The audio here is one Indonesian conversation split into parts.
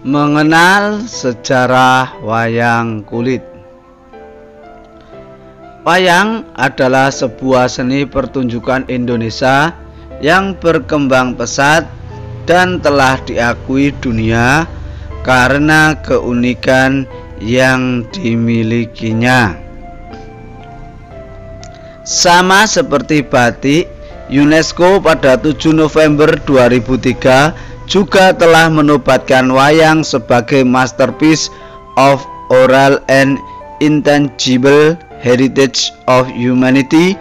Mengenal sejarah wayang kulit. Wayang adalah sebuah seni pertunjukan Indonesia yang berkembang pesat dan telah diakui dunia karena keunikan yang dimilikinya. Sama seperti batik, UNESCO pada 7 November 2003 juga telah menobatkan wayang sebagai Masterpiece of Oral and Intangible Heritage of Humanity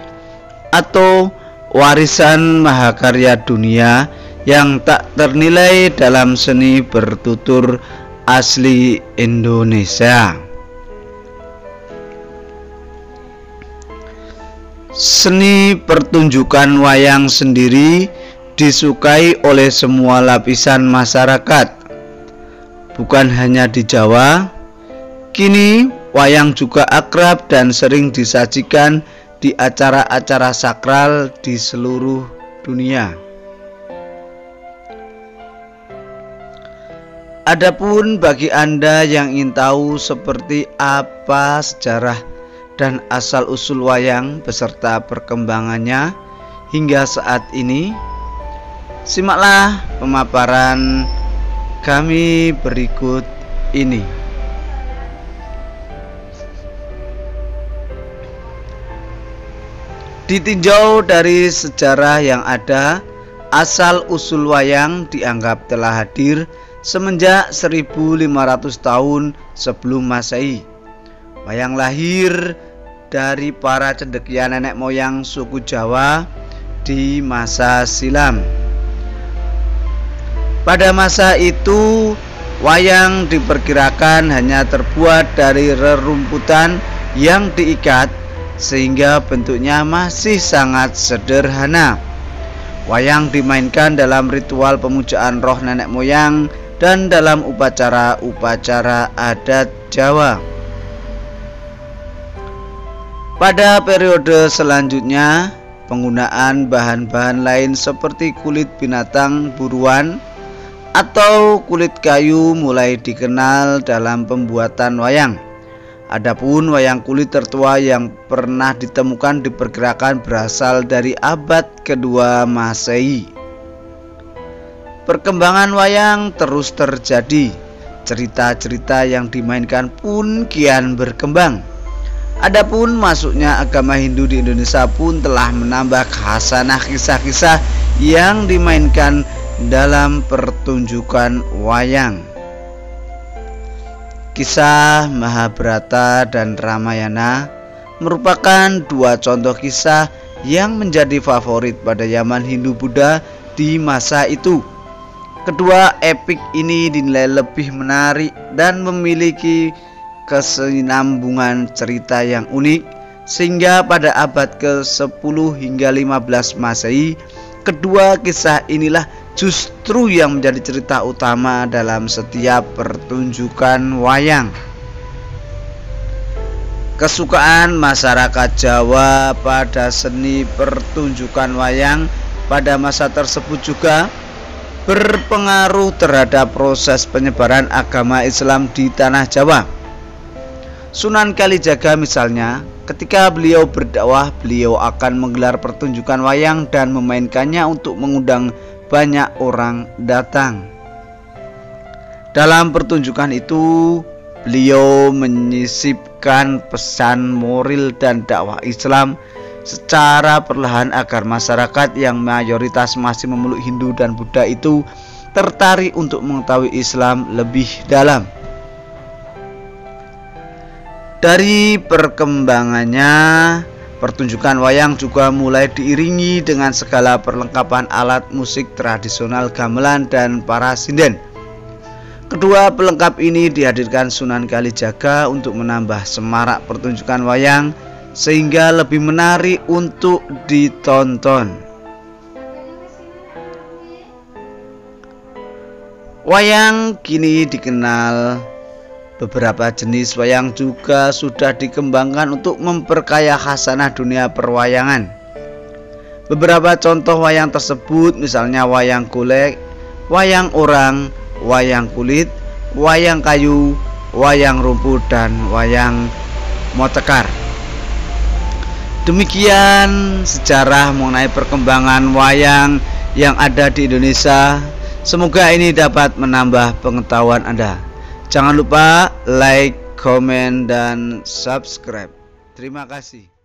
atau warisan mahakarya dunia yang tak ternilai dalam seni bertutur asli Indonesia. Seni pertunjukan wayang sendiri disukai oleh semua lapisan masyarakat, bukan hanya di Jawa. Kini wayang juga akrab dan sering disajikan di acara-acara sakral di seluruh dunia. Adapun bagi Anda yang ingin tahu seperti apa sejarah dan asal-usul wayang beserta perkembangannya hingga saat ini, simaklah pemaparan kami berikut ini. Ditinjau dari sejarah yang ada, asal-usul wayang dianggap telah hadir semenjak 1500 tahun sebelum Masehi. Wayang lahir dari para cendekia nenek moyang suku Jawa di masa silam. Pada masa itu, wayang diperkirakan hanya terbuat dari rerumputan yang diikat, sehingga bentuknya masih sangat sederhana. Wayang dimainkan dalam ritual pemujaan roh nenek moyang dan dalam upacara-upacara adat Jawa. Pada periode selanjutnya, penggunaan bahan-bahan lain seperti kulit binatang buruan atau kulit kayu mulai dikenal dalam pembuatan wayang. Adapun wayang kulit tertua yang pernah ditemukan diperkirakan berasal dari abad kedua Masehi. Perkembangan wayang terus terjadi. Cerita-cerita yang dimainkan pun kian berkembang. Adapun masuknya agama Hindu di Indonesia pun telah menambah khasanah kisah-kisah yang dimainkan dalam pertunjukan wayang. Kisah Mahabharata dan Ramayana merupakan dua contoh kisah yang menjadi favorit pada zaman Hindu-Buddha di masa itu. Kedua epik ini dinilai lebih menarik dan memiliki kesinambungan cerita yang unik, sehingga pada abad ke-10 hingga 15 Masehi, kedua kisah inilah justru yang menjadi cerita utama dalam setiap pertunjukan wayang. Kesukaan masyarakat Jawa pada seni pertunjukan wayang pada masa tersebut juga berpengaruh terhadap proses penyebaran agama Islam di tanah Jawa. Sunan Kalijaga misalnya, ketika beliau berdakwah, beliau akan menggelar pertunjukan wayang dan memainkannya untuk mengundang banyak orang datang. Dalam pertunjukan itu, beliau menyisipkan pesan moral dan dakwah Islam secara perlahan agar masyarakat yang mayoritas masih memeluk Hindu dan Buddha itu tertarik untuk mengetahui Islam lebih dalam. Dari perkembangannya, pertunjukan wayang juga mulai diiringi dengan segala perlengkapan alat musik tradisional gamelan dan para sinden. Kedua pelengkap ini dihadirkan Sunan Kalijaga untuk menambah semarak pertunjukan wayang sehingga lebih menarik untuk ditonton. Wayang kini dikenal. Beberapa jenis wayang juga sudah dikembangkan untuk memperkaya khasanah dunia perwayangan. Beberapa contoh wayang tersebut misalnya wayang golek, wayang orang, wayang kulit, wayang kayu, wayang rumput, dan wayang motekar. Demikian sejarah mengenai perkembangan wayang yang ada di Indonesia. Semoga ini dapat menambah pengetahuan Anda. Jangan lupa like, komen, dan subscribe. Terima kasih.